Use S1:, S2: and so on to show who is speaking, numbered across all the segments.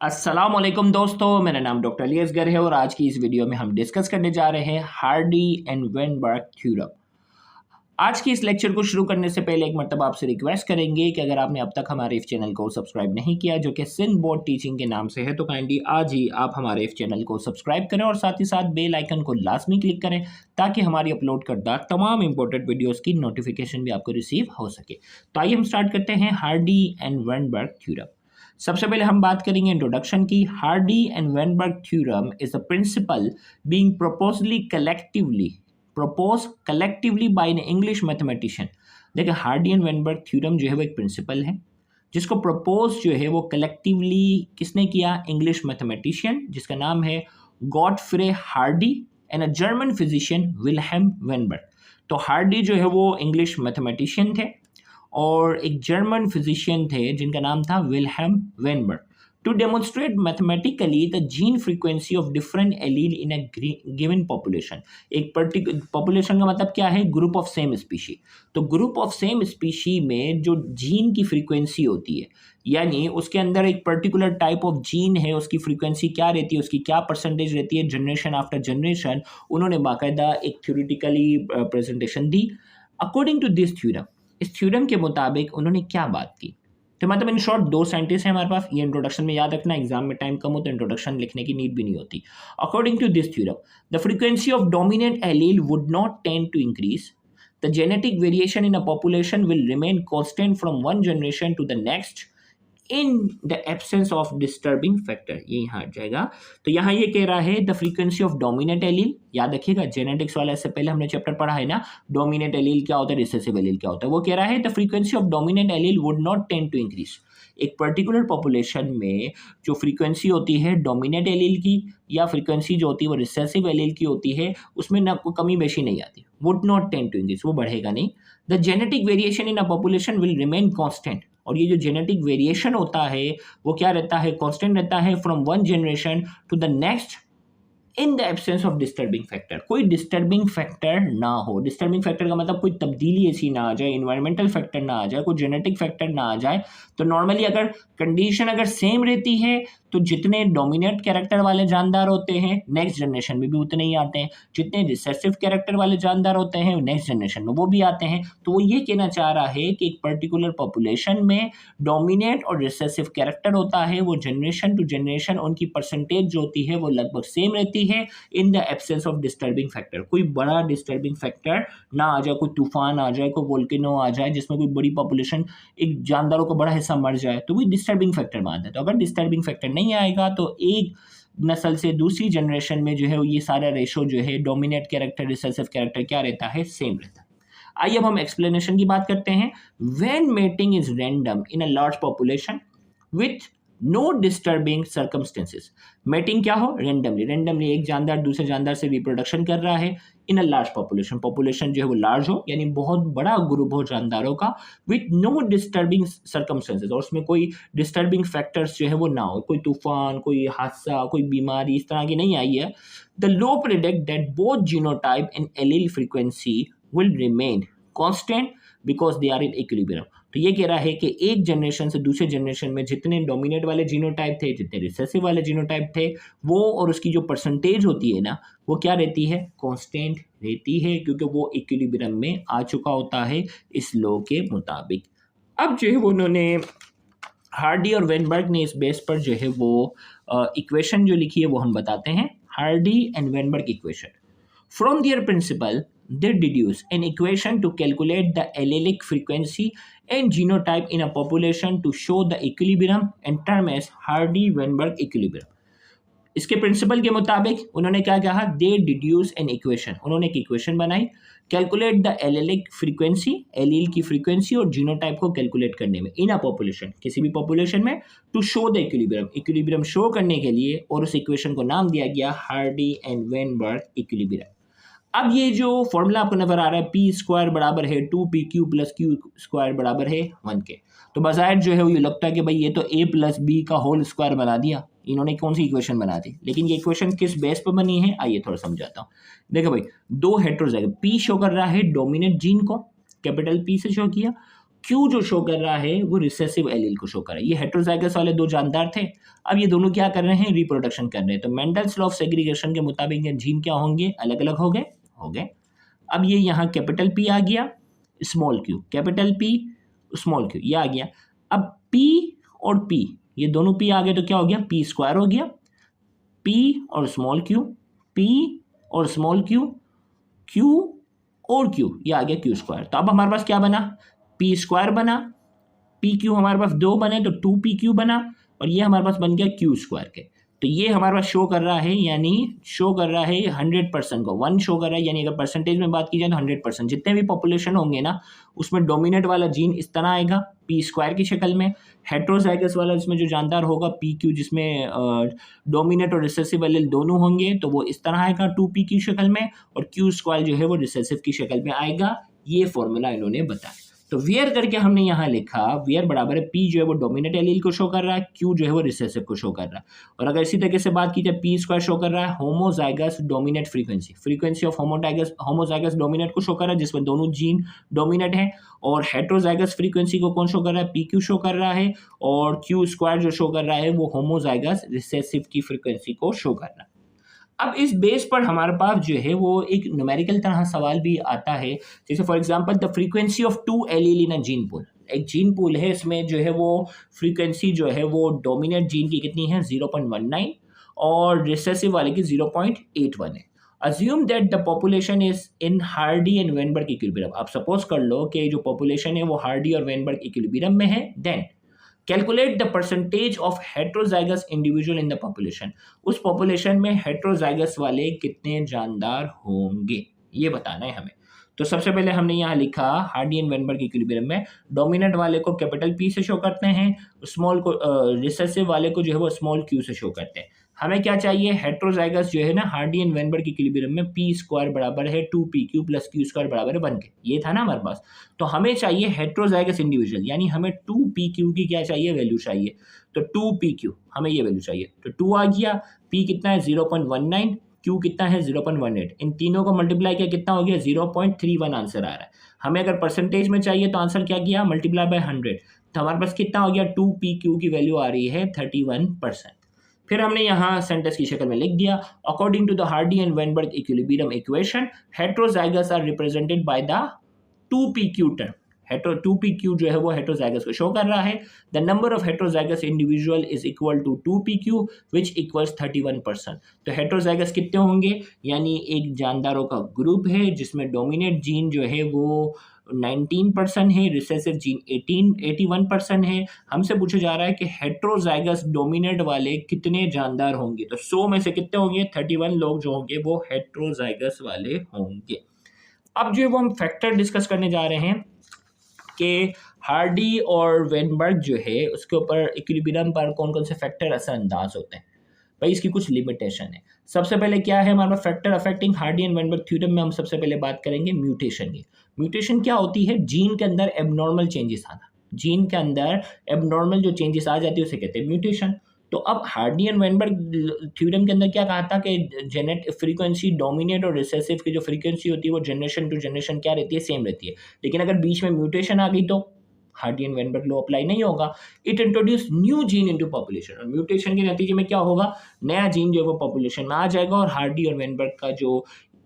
S1: अस्सलाम वालेकुम दोस्तों, मेरा नाम डॉक्टर अली असगर है और आज की इस वीडियो में हम डिस्कस करने जा रहे हैं हार्डी एंड वेनबर्ग थ्योरम। आज की इस लेक्चर को शुरू करने से पहले एक मरतबा आपसे रिक्वेस्ट करेंगे कि अगर आपने अब तक हमारे इस चैनल को सब्सक्राइब नहीं किया जो कि सिंध बोर्ड टीचिंग के नाम से है तो काइंडली आज ही आप हमारे इस चैनल को सब्सक्राइब करें और साथ ही साथ बेल आइकन को लाजमी क्लिक करें ताकि हमारी अपलोड करदा तमाम इंपॉर्टेंट वीडियोज़ की नोटिफिकेशन भी आपको रिसीव हो सके। तो आइए हम स्टार्ट करते हैं हार्डी एंड वेनबर्ग थ्योरम। सबसे पहले हम बात करेंगे इंट्रोडक्शन की। Hardy and Weinberg theorem is the principle being propose collectively by an English mathematician. देखिए हार्डी एंड वेनबर्ग थ्योरम जो है वो एक प्रिंसिपल है जिसको प्रपोज जो है वो कलेक्टिवली किसने किया? इंग्लिश मैथमेटिशियन जिसका नाम है Godfrey Hardy and a German physician Wilhelm Weinberg. तो हार्डी जो है वो इंग्लिश मैथमेटिशियन थे और एक जर्मन फिजिशियन थे जिनका नाम था Wilhelm Weinberg to demonstrate mathematically the gene frequency of different allele in a given population. एक पर्टिकुलर पॉपुलेशन का मतलब क्या है? Group of same species. तो ग्रुप ऑफ सेम स्पीशी में जो जीन की फ्रीक्वेंसी होती है यानी उसके अंदर एक पर्टिकुलर टाइप ऑफ जीन है, उसकी फ्रीक्वेंसी क्या रहती है, उसकी क्या परसेंटेज रहती है, जनरेशन आफ्टर जनरेशन उन्होंने बाकायदा एक थ्योरेटिकली प्रेजेंटेशन दी। अकॉर्डिंग टू दिस थ्योरम, इस थ्योरम के मुताबिक उन्होंने क्या बात की? तो मतलब इन शॉर्ट दो साइंटिस्ट हैं हमारे पास। ये इंट्रोडक्शन में याद रखना, एग्जाम में टाइम कम हो तो इंट्रोडक्शन लिखने की नीड भी नहीं होती। According to this theorem the frequency of dominant allele would not tend to increase, the genetic variation in a population will remain constant from one generation to the next in the absence of disturbing factor. ये यहाँ हट जाएगा। तो यहाँ ये कह रहा है the frequency of dominant allele, याद रखिएगा जेनेटिक्स वाला इससे पहले हमने चैप्टर पढ़ा है ना, डोमिनेंट एलील क्या होता है, रिसेसिव एलील क्या होता है। वो कह रहा है the frequency of dominant allele would not tend to increase. एक पर्टिकुलर पॉपुलेशन में जो फ्रीक्वेंसी होती है डोमिनेंट एलील की या फ्रीक्वेंसी जो होती है वो रिसेसिव एलील की होती है, उसमें ना कोई कमी बेशी नहीं आती। Would not tend to increase, वो बढ़ेगा नहीं। The genetic variation in a population will remain constant, और ये जो जेनेटिक वेरिएशन होता है वो क्या रहता है? कांस्टेंट रहता है from one generation to the next in the absence of disturbing factor. कोई डिस्टर्बिंग फैक्टर ना हो। डिस्टर्बिंग फैक्टर का मतलब कोई तब्दीली ऐसी ना आ जाए, इन्वायरमेंटल फैक्टर ना आ जाए, कोई जेनेटिक फैक्टर ना आ जाए। तो नॉर्मली अगर कंडीशन अगर सेम रहती है तो जितने डोमिनेंट कैरेक्टर वाले जानदार होते हैं नेक्स्ट जनरेशन में भी उतने ही आते हैं, जितने रिसेसिव कैरेक्टर वाले जानदार होते हैं नेक्स्ट जनरेशन में वो भी आते हैं। तो वो ये कहना चाह रहा है कि एक पर्टिकुलर पॉपुलेशन में डोमिनेंट और रिसेसिव कैरेक्टर होता है, वो जनरेशन टू जनरेशन उनकी परसेंटेज जो होती है वो लगभग सेम रहती है इन the absence of disturbing factor. कोई बड़ा डिस्टर्बिंग फैक्टर ना आ जाए, कोई तूफान आ जाए, कोई वोल्केनो आ जाए जिसमें कोई बड़ी पॉपुलेशन एक जानदारों का बड़ा हिस्सा मर जाए, तो वही डिस्टर्बिंग फैक्टर मानते हैं। तो अगर डिस्टर्बिंग फैक्टर नहीं आएगा तो एक नस्ल से दूसरी जनरेशन में जो है ये सारा रेशो जो है डोमिनेंट कैरेक्टर रिसेसिव कैरेक्टर क्या रहता है? सेम रहता है। आइए अब हम एक्सप्लेनेशन की बात करते हैं। When mating is random in a large population with no disturbing circumstances. Mating क्या हो? रेंडमली एक जानदार दूसरे जानदार से रिप्रोडक्शन कर रहा है इन अ लार्ज पॉपुलेशन। पॉपुलेशन जो है वो लार्ज हो यानी बहुत बड़ा ग्रुप हो जानदारों का, विथ नो डिस्टर्बिंग सर्कमस्टेंसेस, और उसमें कोई डिस्टर्बिंग फैक्टर्स जो है वो ना हो, कोई तूफान, कोई हादसा, कोई बीमारी इस तरह की नहीं आई है। The law predict that both genotype and allele frequency will remain constant because they are in equilibrium. तो ये कह रहा है कि एक जनरेशन से दूसरे जनरेशन में जितने डोमिनेंट वाले जीनोटाइप थे, जितने रिसेसिव वाले जीनोटाइप थे, वो और उसकी जो परसेंटेज होती है ना वो क्या रहती है? कांस्टेंट रहती है, क्योंकि वो इक्विलिब्रियम में आ चुका होता है इस लॉ के मुताबिक। अब जो है वो उन्होंने हार्डी और वेनबर्ग ने इस बेस पर जो है वो इक्वेशन जो लिखी है वो हम बताते हैं। Hardy and Weinberg equation. From their principle, they deduce an equation to calculate the allelic frequency and genotype in a population to show the equilibrium and term as Hardy-Weinberg equilibrium. इसके principal के मुताबिक उन्होंने क्या कहा? दे deduce an equation, उन्होंने एक equation बनाई calculate the allelic frequency, allele की फ्रीक्वेंसी और जीनोटाइप को कैलकुलेट करने में इन अ पॉपुलेशन, किसी भी पॉपुलेशन में, to show the equilibrium, equilibrium show करने के लिए, और उस इक्वेशन को नाम दिया गया हार्डी एंड वेनबर्ग इक्विलिब्रियम। अब ये जो फॉर्मूला आपको नजर आ रहा है पी स्क्वायर बराबर है 2pq प्लस क्यू स्क्वायर बराबर है 1 के, तो बज़ाहिर जो है ये लगता है कि भाई ये तो a प्लस बी का होल स्क्वायर बना दिया, इन्होंने कौन सी इक्वेशन बना दी। लेकिन ये इक्वेशन किस बेस पर बनी है आइए थोड़ा समझाता हूँ। देखो भाई दो हेटेरोजाइगस, पी शो कर रहा है डोमिनेंट जीन को, कैपिटल पी से शो किया, क्यू जो शो कर रहा है वो रिसेसिव एलील को शो कर रहा है। ये हेटेरोजाइगस वाले दो जानदार थे, अब ये दोनों क्या कर रहे हैं, रिप्रोडक्शन कर रहे हैं। तो मेंडल्स लॉ ऑफ सेग्रीगेशन के मुताबिक ये जीन क्या होंगे, अलग अलग हो गए। अब ये यहाँ कैपिटल पी आ गया, small Q, capital P small Q, ये आ गया। अब पी और पी, ये दोनों पी आ गए तो क्या हो गया, पी स्क्वायर हो गया। पी और स्मॉल क्यू, पी और स्मॉल क्यू, क्यू और क्यू, ये आ गया क्यू स्क्वायर। तो अब हमारे पास क्या बना, पी स्क्वायर बना, पी क्यू हमारे पास दो बने तो 2pq बना, और ये हमारे पास बन गया क्यू स्क्वायर के। तो ये हमारे पास शो कर रहा है, यानी शो कर रहा है 100% को, 1 शो कर रहा है, यानी अगर परसेंटेज में बात की जाए तो 100%। जितने भी पॉपुलेशन होंगे ना उसमें डोमिनेट वाला जीन इस तरह आएगा पी स्क्वायर की शक्ल में, हेटेरोजाइगस वाला जिसमें जो जानदार होगा पी क्यू, जिसमें डोमिनेट और रिसेसिव एलील दोनों होंगे, तो वो इस तरह आएगा 2p की शक्ल में, और क्यू स्क्वायर जो है वो रिसेसिव की शक्ल में आएगा। ये फॉर्मूला इन्होंने बताया। तो वेयर करके हमने यहाँ लिखा, वेयर बराबर है पी जो है वो डोमिनेट एलील को शो कर रहा है, क्यू जो है वो रिसेसिव को शो कर रहा है। और अगर इसी तरीके से बात की जाए, पी स्क्वायर शो कर रहा है homozygous dominate frequency, frequency of homozygous dominate को शो कर रहा है, जिसमें दोनों जीन डोमिनेट है। और हेटेरोजाइगस फ्रीक्वेंसी को कौन शो कर रहा है, पी क्यू शो कर रहा है, और क्यू स्क्वायर जो शो कर रहा है वो होमोजाइगस रिसेसिव की फ्रीक्वेंसी को शो कर रहा है। अब इस बेस पर हमारे पास जो है वो एक न्यूमेरिकल तरह सवाल भी आता है, जैसे for example the frequency of 2 allele in a gene pool. एक जीन पूल है, इसमें जो है वो फ्रीक्वेंसी जो है वो डोमिनेट जीन की कितनी है, 0.19, और रिसेसिव वाले की 0.81 है। Assume that the population is in Hardy and Weinberg equilibrium. आप सपोज कर लो कि जो पॉपुलेशन है वो हार्डी और वेनबर्ग इक्विलिब्रियम में है। Then calculate the percentage of heterozygous individual in the population. उस पॉपुलेशन में हेटेरोजाइगस वाले कितने जानदार होंगे, ये बताना है हमें। तो सबसे पहले हमने यहाँ लिखा हार्डी एंड वेनबर्ग इक्विलिब्रियम में डोमिनेंट वाले को कैपिटल पी से शो करते हैं, स्मॉल को रिसेसिव वाले को जो है वो स्मॉल क्यू से शो करते हैं। हमें क्या चाहिए, हेटेरोजाइगस जो है ना हार्डी एंड वेनबर्ग इक्विलिब्रियम में पी स्क्वायर बराबर है 2pq प्लस क्यू स्क्वायर बराबर है 1 के, ये था ना हमारे पास। तो हमें चाहिए हेटेरोजाइगस इंडिविजुअल, यानी हमें 2pq की क्या चाहिए, वैल्यू चाहिए। तो 2pq हमें ये वैल्यू चाहिए, तो 2 आ गया, p कितना है 0.19, क्यू कितना है 0.18, इन तीनों को मल्टीप्लाई किया कितना हो गया 0.31 आंसर आ रहा है। हमें अगर परसेंटेज में चाहिए तो आंसर क्या किया, मल्टीप्लाई बाय 100, तो हमारे पास कितना हो गया 2pq की वैल्यू आ रही है 31%। फिर हमने यहाँ सेंटेंस की शक्ल में लिख दिया, according to the Hardy and Weinberg equilibrium equation heterozygous are represented by the 2pq term. 2pq जो है वो हेटेरोजाइगस को शो कर रहा है। The number of heterozygous individual is equal to 2pq which equals 31%। तो हेटेरोजाइगस कितने होंगे, यानी एक जानदारों का ग्रुप है जिसमें डोमिनेट जीन जो है वो 19% है, रिसेसिव जीन 81% है। हमसे पूछा जा रहा है कि हेटेरोजाइगस डोमिनेट वाले कितने जानदार होंगे, तो 100 में से कितने होंगे, 31 लोग जो होंगे वो हेटेरोजाइगस वाले होंगे। अब जो है वो हम फैक्टर डिस्कस करने जा रहे हैं कि हार्डी और वेनबर्ग जो है उसके ऊपर इक्विलिब्रियम पर कौन कौन से फैक्टर असरअंदाज होते हैं। भाई इसकी कुछ लिमिटेशन है। सबसे पहले क्या है हमारा factor affecting Hardy and Weinberg theorem में हम सबसे पहले बात करेंगे म्यूटेशन की। म्यूटेशन क्या होती है, जीन के अंदर एबनॉर्मल चेंजेस आना, जीन के अंदर एबनॉर्मल जो चेंजेस आ जाती है उसे कहते हैं म्यूटेशन। तो अब हार्डी एंड वेनबर्ग थ्योरम के अंदर क्या कहा था कि जेनेट फ्रीक्वेंसी डोमिनेट और रिसेसिव की जो फ्रीक्वेंसी होती है वो जनरेशन टू जनरेशन क्या रहती है, सेम रहती है। लेकिन अगर बीच में म्यूटेशन आ गई तो Hardy and Weinberg law apply नहीं होगा। It introduce new gene into population, और म्यूटेशन के नतीजे में क्या होगा, नया जीन जो है वो पॉपुलेशन में आ जाएगा और हार्डी और वेनबर्ग का जो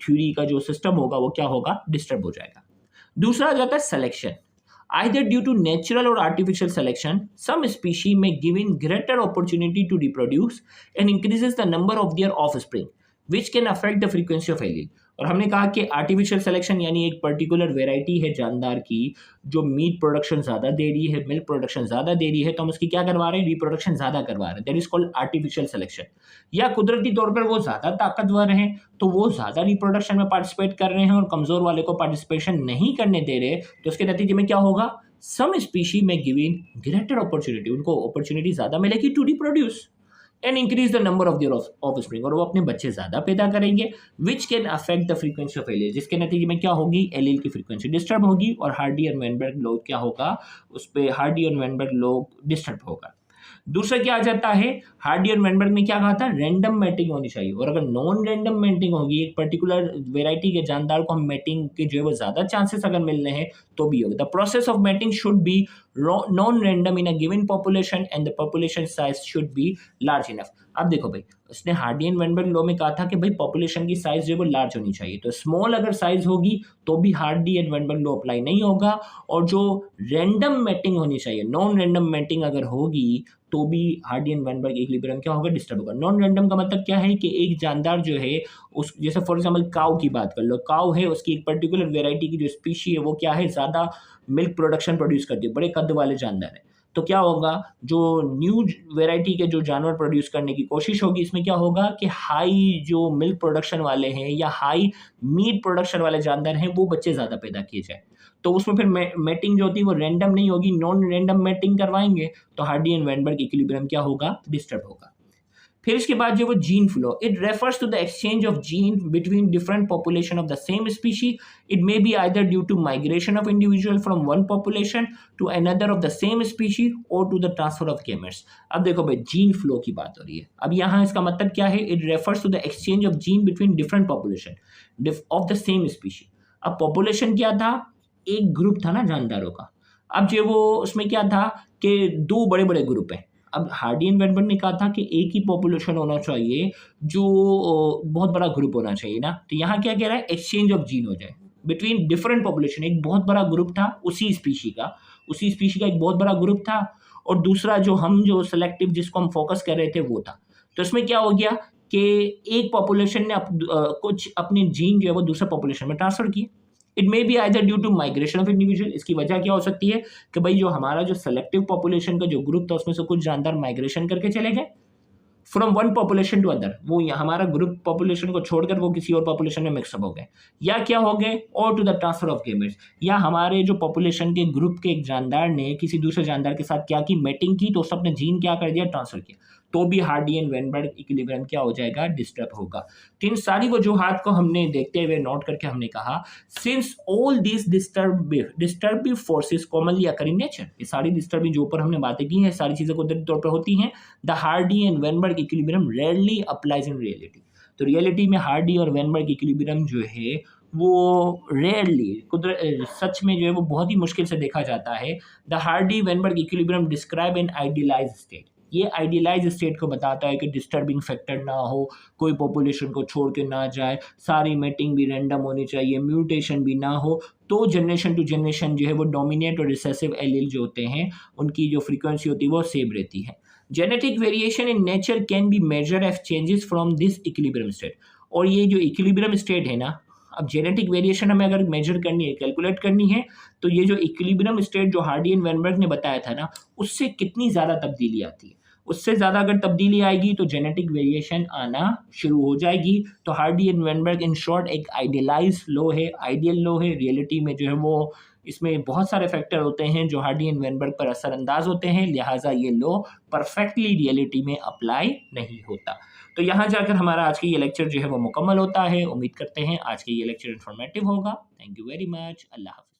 S1: थ्योरी का जो सिस्टम होगा वो क्या होगा, डिस्टर्ब हो जाएगा। दूसरा आ जाता है selection. Either due to natural or artificial selection, some species may given greater opportunity to reproduce and increases the number of their offspring, which can affect the frequency of allele. और हमने कहा कि artificial selection यानी एक particular variety है जानदार की जो मीट प्रोडक्शन ज़्यादा दे रही है, मिल्क प्रोडक्शन ज़्यादा दे रही है, तो हम उसकी क्या करवा रहे हैं, रिप्रोडक्शन ज़्यादा करवा रहे हैं, that is called artificial selection. या कुदरती तौर पर वो ज़्यादा ताकतवर हैं तो वो ज़्यादा रिप्रोडक्शन में पार्टिसिपेट कर रहे हैं और कमज़ोर वाले को पार्टिसिपेशन नहीं करने दे रहे, तो उसके नतीजे में क्या होगा, सम स्पीशी में गिवन ग्रेटर अपॉर्चुनिटी, उनको अपॉर्चुनिटी ज़्यादा मिलेगी to reproduce and increase the number of their offspring, और वो अपने बच्चे ज़्यादा पैदा करेंगे, which can affect the frequency of allele, जिसके नतीजे में क्या होगी, एलील की फ्रीक्वेंसी डिस्टर्ब होगी और हार्डी और वेनबर्ग लॉ क्या होगा, उस पर हार्डी और वेनबर्ग लॉ डिस्टर्ब होगा। दूसरा क्या आ जाता है, हार्डी और वेनबर्ग ने क्या कहा था, रैंडम मैटिंग होनी चाहिए, और अगर नॉन रैंडम मैटिंग होगी, एक पर्टिकुलर वेराइटी के जानदार को हम मैटिंग के जो है वो ज़्यादा चांसेस अगर मिल रहे हैं तो भी होगा। The process of mating should be non random in a given population and the population size should be large enough. अब देखो भाई, उसने हार्डी एंड वेनबर्ग लॉ में कहा था कि भाई पॉपुलेशन की साइज जो है वो लार्ज होनी चाहिए, तो स्मॉल अगर साइज होगी तो भी Hardy and Weinberg law apply नहीं होगा, और जो रैंडम मैटिंग होनी चाहिए, नॉन रैंडम मैटिंग अगर होगी तो भी हार्डी एंड वेनबर्ग इक्विलिब्रियम क्या होगा, डिस्टर्ब होगा। नॉन रैंडम का मतलब क्या है कि एक जानदार जो है उस, जैसे फॉर एग्जांपल काऊ की बात कर लो, काऊ है, उसकी एक पर्टिकुलर वेराइटी की जो स्पीशी है वो क्या है, ज़्यादा मिल्क प्रोडक्शन प्रोड्यूस करती है, बड़े कद वाले जानदार है, तो क्या होगा, जो न्यू वेराइटी के जो जानवर प्रोड्यूस करने की कोशिश होगी, इसमें क्या होगा कि हाई जो मिल्क प्रोडक्शन वाले हैं या हाई मीट प्रोडक्शन वाले जानवर हैं वो बच्चे ज़्यादा पैदा किए जाए, तो उसमें फिर मैटिंग जो होती है वो रैंडम नहीं होगी, नॉन रैंडम मैटिंग करवाएंगे तो हार्डी एंड वेनबर्ग इक्विलिब्रियम क्या होगा, डिस्टर्ब होगा। फिर इसके बाद जो वो gene flow, it refers to the exchange of gene between different population of the same species. It may be either due to migration of individual from one population to another of the same species और to the transfer of gametes. अब देखो भाई, gene flow की बात हो रही है, अब यहाँ इसका मतलब क्या है, it refers to the exchange of gene between different population of the same species. अब पॉपुलेशन क्या था, एक ग्रुप था ना जानदारों का, अब जो वो उसमें क्या था कि दो बड़े बड़े ग्रुप हैं। अब हार्डी एंड वेनबर्ग ने कहा था कि एक ही पॉपुलेशन होना चाहिए, जो बहुत बड़ा ग्रुप होना चाहिए ना, तो यहाँ क्या कह रहा है, एक्सचेंज ऑफ जीन हो जाए बिटवीन डिफरेंट पॉपुलेशन। एक बहुत बड़ा ग्रुप था उसी स्पीशी का एक बहुत बड़ा ग्रुप था, और दूसरा जो हम जो सेलेक्टिव जिसको हम फोकस कर रहे थे वो था। तो इसमें क्या हो गया कि एक पॉपुलेशन ने कुछ अपने जीन जो है वो दूसरे पॉपुलेशन में ट्रांसफर किए। It may be either due to migration of individual, इसकी वजह क्या हो सकती है कि भाई जो हमारा जो सेलेक्टिव पॉपुलेशन का जो ग्रुप था उसमें से कुछ जानदार माइग्रेशन करके चले गए from one population to other, वो हमारा ग्रुप पॉपुलेशन को छोड़कर वो किसी और पॉपुलेशन में मिक्सअप हो गए, या क्या हो गए, और to the transfer of gametes, या हमारे जो पॉपुलेशन के ग्रुप के एक जानदार ने किसी दूसरे जानदार के साथ क्या की, मैटिंग की, तो उसने अपने जीन क्या कर दिया, ट्रांसफर किया, तो भी हार्डी एंड वेनबर्ग इक्विलिब्रियम क्या हो जाएगा, डिस्टर्ब होगा। तो इन सारी वजूहात को हमने देखते हुए नोट करके हमने कहा, since all this disturbing forces commonly occur in nature, ये सारी डिस्टर्बिंग जो ऊपर हमने बातें की हैं सारी चीज़ें कुदरती तौर पर होती हैं, the Hardy and Weinberg equilibrium rarely applies in reality. तो रियलिटी में हार्डी और वेनबर्ग इक्विलिब्रियम जो है वो रेयरली सच में जो है वो बहुत ही मुश्किल से देखा जाता है। The Hardy Weinberg equilibrium describe an idealize state, ये आइडियलाइज स्टेट को बताता है कि डिस्टर्बिंग फैक्टर ना हो, कोई पॉपुलेशन को छोड़ के ना जाए, सारी मैटिंग भी रैंडम होनी चाहिए, म्यूटेशन भी ना हो, तो जनरेशन टू जनरेशन जो है वो डोमिनेट और रिसेसिव एलील जो होते हैं उनकी जो फ्रीक्वेंसी होती है वो सेम रहती है। Genetic variation in nature can be measure एफ changes from this equilibrium state, और ये जो इक्विलिब्रियम स्टेट है ना, अब जेनेटिक वेरिएशन हमें अगर मेजर करनी है, कैलकुलेट करनी है, तो ये जो इक्विलिब्रियम स्टेट जो हार्डी एंड वेनबर्ग ने बताया था ना, उससे कितनी ज़्यादा तब्दीली आती है, उससे ज़्यादा अगर तब्दीली आएगी तो जेनेटिक वेरिएशन आना शुरू हो जाएगी। तो Hardy and Weinberg in short एक आइडियलाइज लो है, आइडियल लो है, रियलिटी में जो है वो इसमें बहुत सारे फैक्टर होते हैं जो हार्डी एंड वेनबर्ग पर असरअंदाज होते हैं, लिहाजा ये लो परफेक्टली रियलिटी में अप्लाई नहीं होता। तो यहाँ जाकर हमारा आज का ये लेक्चर जो है वो मुकम्मल होता है। उम्मीद करते हैं आज का ये लेक्चर इन्फॉर्मेटिव होगा। Thank you very much. Allah हाफ़िज़।